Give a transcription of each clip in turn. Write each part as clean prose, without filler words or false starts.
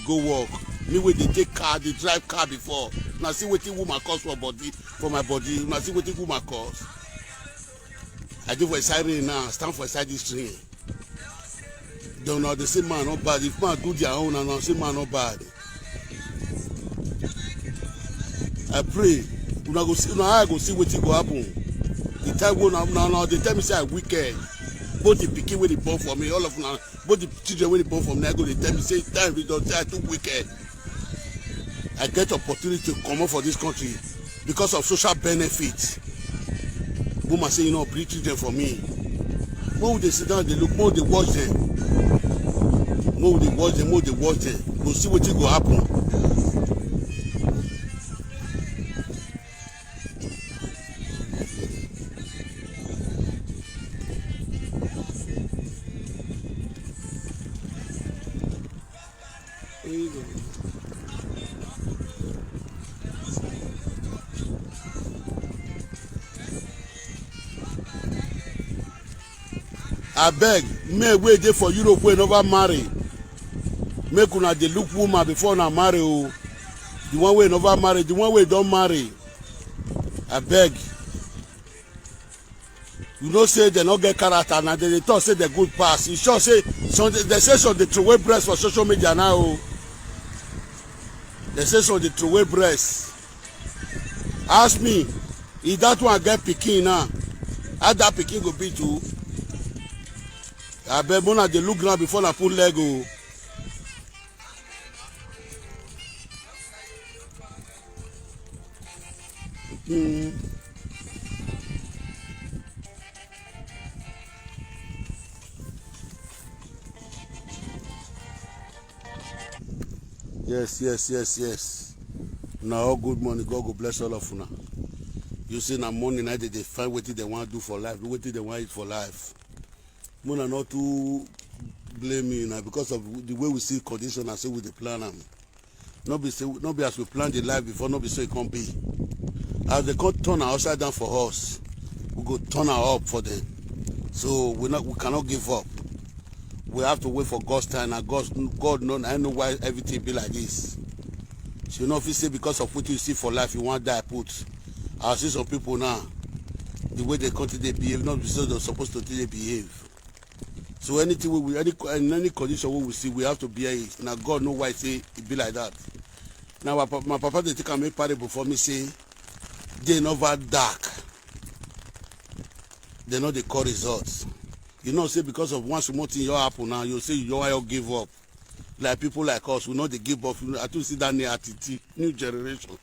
go work. Me wey dey take car, dey drive car before. Now see wetin woman cause for body, for my body. Now see wetin woman cause. I dey for inside rain now, stand for inside this train. Don't know, they say man not bad. If man do their own, and I say man not bad. I pray. Una go see, I go see wetin go happen. The time when now they tell me say I wicked. Both the pikin wey dey born for me, all of now, both the children wey dey born for me, I go dey tell me say time we don say I too wicked. I get opportunity to come out for this country because of social benefits. Woman say you know bring children for me. When they sit down, they look, more they watch them. More they watch them, more they watch them. We'll see what go happen. Abeg, make wey dey for Europe wey never marry. Make una dey look woman before una marry o. The one wey never marry, the one wey don marry. Abeg. You know say they no get character na they talk say they good pass. E sure say some they say some dey throway breast for social media now o. They say some dey throway breast. Ask me, if that one get pikin now, how that pikin go be too? Abeg una dey look ground before na put leg o. Yes. Now all good money, God go bless all of una. You see na money na they find wetin they want to do for life, wetin they want eat for life. Mona not to blame me now because of the way we see condition and say we dey plan am. Not be as we plan the life before, not be so it can't be. As they can't turn our upside down for us, we go turn our up for them. So we cannot give up. We have to wait for God's time, and God knows. I know why everything be like this. So you know, if you say because of what you see for life, you want die put. I see some people now, the way they continue to behave, not because they're supposed to behave. So anything we in any condition we see, we have to bear it. Now God know why say it be like that. Now my papa they take a make parable for me say they never dark. They know they call results. You know say because of one small thing you happen now, you say you all give up. Like people like us, we know they give up. I do see that new generation.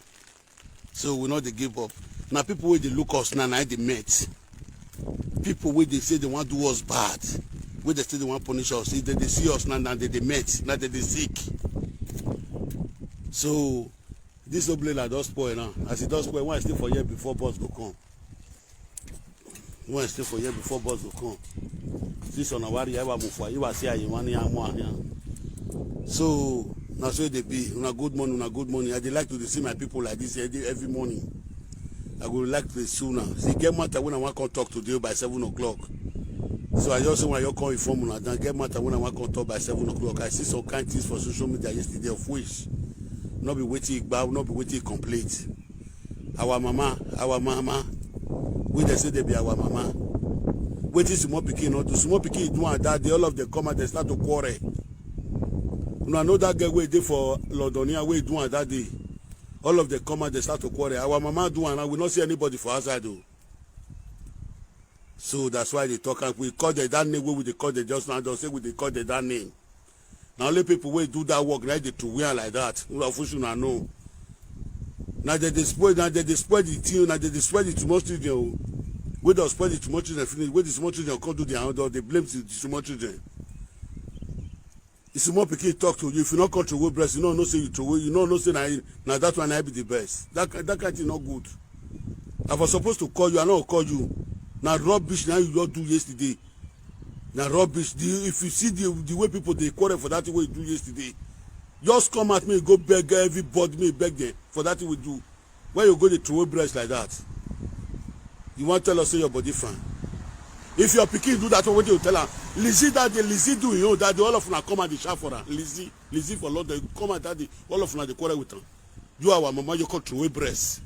So we know they give up. Now people where they look us now they met. People where they say they want to do us bad. Where they say they want to punish us. They see us now they met. Now they sick. So this no blame like does spoil now. As it does spoil, when I stay for year before boss go come. When I stay for year before boss go come. This on a worry ever move for you. I say I want here. So now so they be una good morning. I dey like to see my people like this every morning. I would like to sooner. See get matter when I want to talk to you by 7 o'clock. So I just want you call inform una. Then get matter when I want to talk by 7 o'clock. I see some kind things for social media yesterday of which not be waiting complete. Our mama, we they say they be our mama. Waiting small pikin not to small pikin do and that they all of them come and they start to quarrel. Una know that girl wey dey for Londonia wey do and that day. All of them come and they start to quarrel. Our mama do and I will not see anybody for outside though. So that's why they talk and we call them that name where we call them just now. Don't say we call them that name. Now only people wey do that work like they to wear like that. Una know. Now they spoil the thing. Now they spoil the too much children. We don't spoil the too much children finish. Where the small children come do their own, they blame the small children. If small pikin talk to you, if you not control breast, you know no say you throw, you know no say now that one I be the best. That kind of thing not good. I was supposed to call you, I not call you. Now rubbish now you do yesterday. Now rubbish. If you see the way people they quarrel for that way you do yesterday, just come at me, go beg everybody, me beg them for that we do. Where you go to throw breast like that? You want to tell us say your body fine? If your pikin do that, what you tell her? Lizzie that the Lizzie do, you know, that all of them come and they shout for her. Lizzie for Lord, they come and that all of them they quarrel with her. You are our mama, you call throw breast.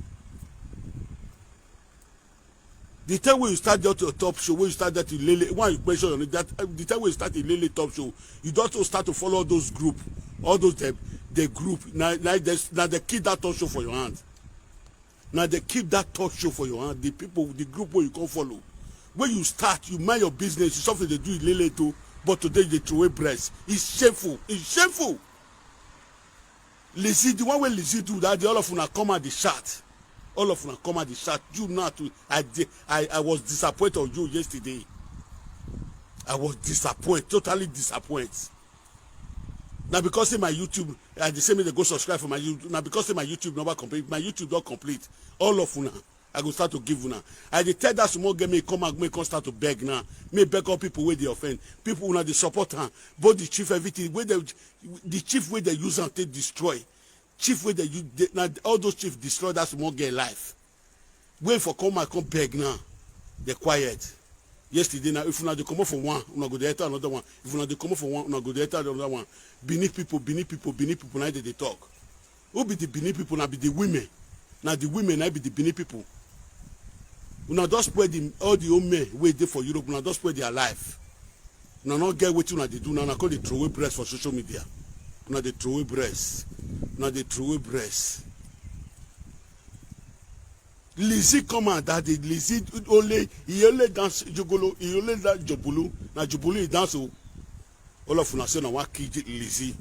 The time when you start out your top show, when you start that Lele, when you mention on it, that the time when you start a Lele top show, you don't start to follow those group, all those the group. Now they keep that talk show for your hand. Now they keep that talk show for your hand. The people, the group where you can follow. When you start, you mind your business. It's something they do in Lele too, but today they throw away breast. It's shameful. It's shameful. Lizzie, the one where Lizzie do that, all of them come at the shot. All of them come at the shot. You not to. I was disappointed on you yesterday. I was disappointed, totally disappointed. Now because in my YouTube, the same way they go subscribe for my YouTube. Now because in my YouTube number complete, my YouTube not complete. All of them, I go start to give you now. I dey tell that small girl may come and may come start to beg now. May beg all people where they offend. People who they support her. Both the chief everything where the chief where they use and take destroy. Chief where they use now all those chiefs destroy that small girl life. Wait for come and come beg now. They're quiet. Yesterday now, if you not they come up for one, you not go there to another one. If you not they come up for one, you not go there to another one. Beneath people, now they talk. Who be the beneath people? Now be the women. Now the women now be the beneath people. You not just spread all the old men wait there for Europe. You not just spread their life. You not get what you not they do now. Now call they throw away breast for social media. Now they throw away breast. Now they throw away breast. Lizzie come and that Lizzie he only dance jogolo, he only dance jobulu. Now jobulu he dance so. All of us say now what kid Lizzie.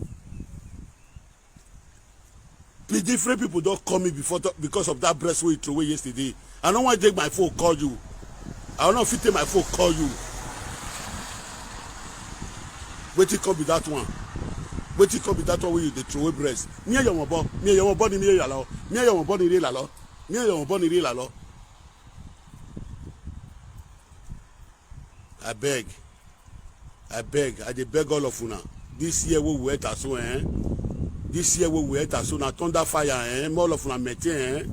The different people don't call me before because of that breast way you threw away yesterday. I don't want to take my phone call you. I don't know if you take my phone call you. Wait till come be that one. Wait till come be that one where you the throw away breast. Me your body, me your body, me your law. Me your body, me your law. Me your body, me your law. I beg, I dey beg all of you now. This year we will enter so This year we will enter so na thunder fire more of una maintain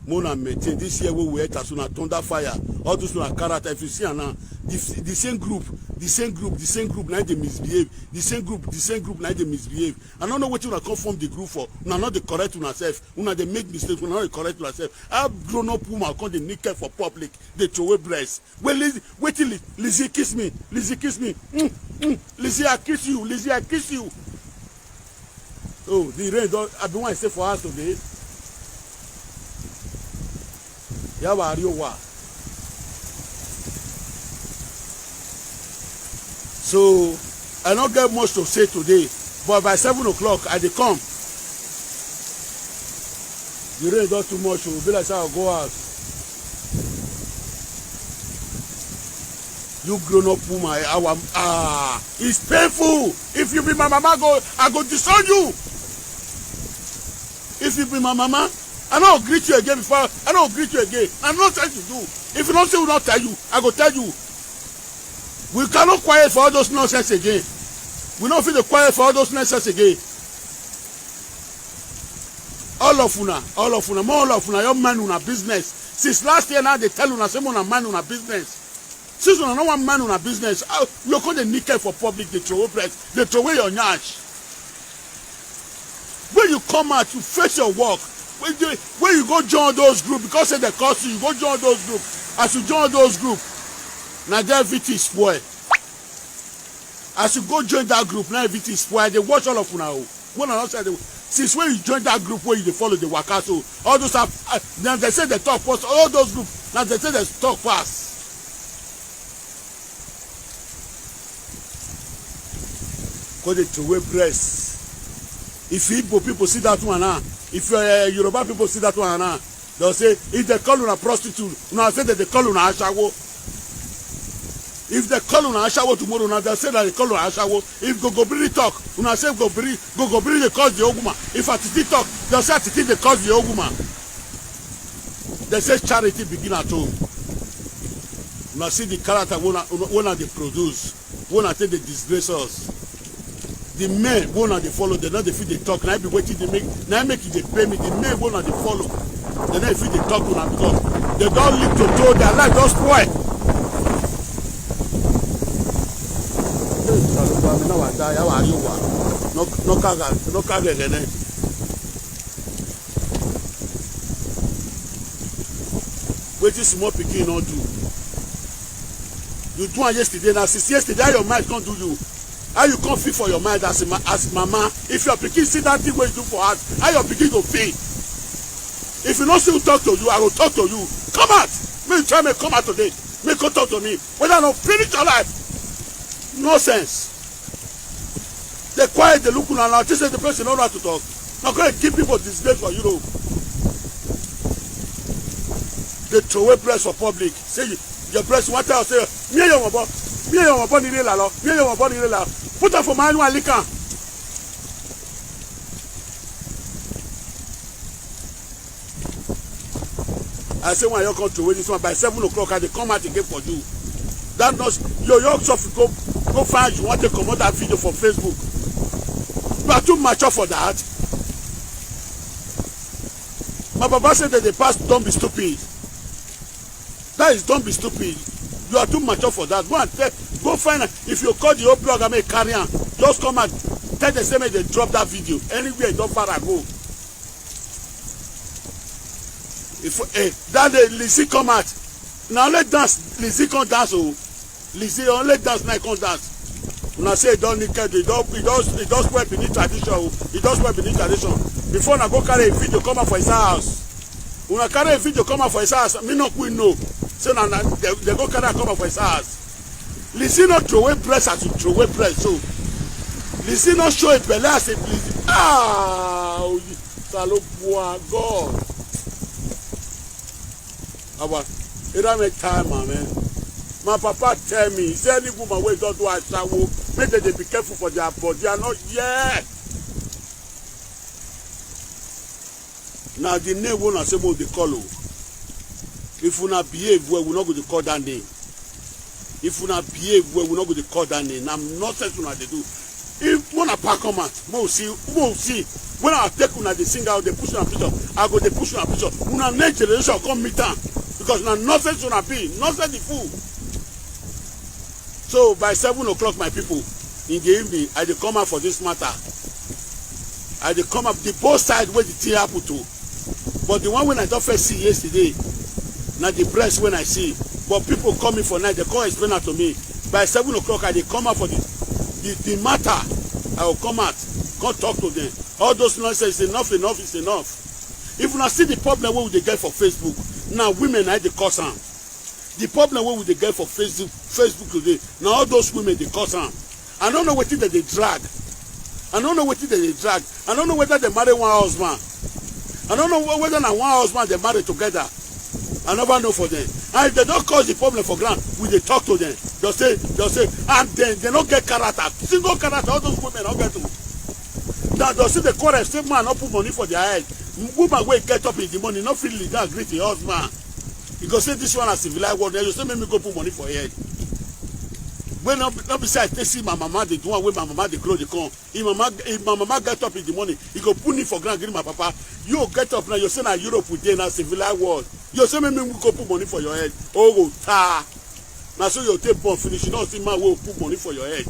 more na maintain. This year we will enter so na thunder fire. All those una character if you see now the same group now they misbehave. The same group now they misbehave. I don't know what you come from the group for. Una not the correct una self. Una they make mistakes. Una not the correct una self. I grown up woman come the naked for public. They throw away breast. Well, wait till Lizzie kiss me. Lizzie kiss me. Lizzie I kiss you. Lizzie I kiss you. Oh, the rain don't. I be want to say for us today. Yawa Ariowa. So I don't get much to say today, but by 7 o'clock I dey come. The rain don't too much. Will be like I'll go out. You grown up woman, it's painful. If you be my mama, I go disown you. If you be my mama, I don't greet you again before. I don't greet you again. I'm not trying to do. If you don't say we not tell you, I go tell you. We cannot quiet for all those nonsense again. We don't feel the quiet for all those nonsense again. All of una, more of una, your man una business. Since last year now they tell una say una man una business. Since una no one man una business, you call the nickel for public, they throw away press, they throw away your nyash. When you come out, you face your work. When you go join those groups, because they cost you, you go join those groups. As you join those groups, now their everything is spoiled. As you go join that group, now everything is spoiled. They watch all of you now. When I say since when you join that group where you follow the waka, so all those have now they say they talk first. All those groups now they say they talk fast. Because they throw away breast. If Igbo people see that one now, if Yoruba people see that one now, they'll say if they call you a prostitute, now say that they call you a ashawo. If they call you a ashawo tomorrow, now they'll say that they call you a ashawo. If Gogobiri talk, now say Gogobiri they cause the Oguma. If Atiti talk, they'll say Atiti they cause the Oguma. They say charity begin at home. Now see the character when they produce, when I say they disgrace us. The men won't they follow, they not the feel they talk. Now I be waiting they make now make it they pay me. The men won't they follow. They not feel they talk now because they don't live to do their life just spoil. me na wa da ya wa yo wa no ka gene wetin small pikin no do you do am yesterday na since yesterday how your mind come do you how you come feel for your mind as mama if your pikin see that thing wey you do for house how your pikin go feel if you no still talk to you I go talk to you come out make you try make come out today make you talk to me whether I no finish your life nonsense dey quiet dey look una now think say the person no know how to talk na go give people disgrace for Europe dey throw away press for public say your press one time say me and your mabo ni ile la lo me and your mabo ni ile la put am for my annual likan I say when you come to this one by 7 o'clock I dey come out again for you that nurse your yourself go find you want to comot that video for Facebook you are too mature for that my papa say that the past don't be stupid that is don't be stupid you are too mature for that go find if you call the whole blog and make carry am just come and tell the same they drop that video anywhere don far go if that day Lizzy come out na only dance Lizzy come dance o Lizzy only dance na come dance una say e don naked e don spoil Benin tradition o e don spoil Benin tradition before na go carry a video come out for his house una carry a video come out for his house me no quick know say na they go carry am come out for his house Lizzy no throw away press as you throw away press so Lizzy no show a belle as a Lizzy Salobua God our it don't make time man. My papa tell me say any woman wey don do asawo make dem dey be careful for their body and not yet na the name wey una say mo dey call o if una behave well we no go dey call that name if una behave well we no go dey call that name na nonsense una dey do if una pack come out mo see when I take una dey sing out dey push una picture I go dey push una picture una next generation come meet am because na nonsense una be nonsense the fool. So by 7 o'clock my people in the evening I dey come out for this matter I dey come up the both side wey the thing happen to but the one wey I don first see yesterday na the breast wey I see but people coming for night they come explain am to me by 7 o'clock I dey come out for the matter I will come out come talk to them all those nonsense enough is enough if una see the problem wey we dey get for Facebook now women na dey cause am the problem wey we dey get for Facebook today na all those women dey cause am I don't know wetin dem dey drag I don't know wetin dem dey drag I don't know whether dem marry one husband I don't know whether na one husband dem marry together I never know for them and if dem don cause the problem for ground we dey talk to them they'll say and then they no get character single character all those women no get to now they'll see the quarrel say man no put money for their head woman wey get up in the morning no fit lead down greet the husband you go say this one na civilized world you say make me go put money for head when no be say I take see my mama dey do one wey my mama dey grow dey come if my mama get up in the morning he go put me for ground give my papa you get up now you say na Europe we dey na civilized world you say make me go put money for your head oh ta na so you take born finish you no see man wey put money for your head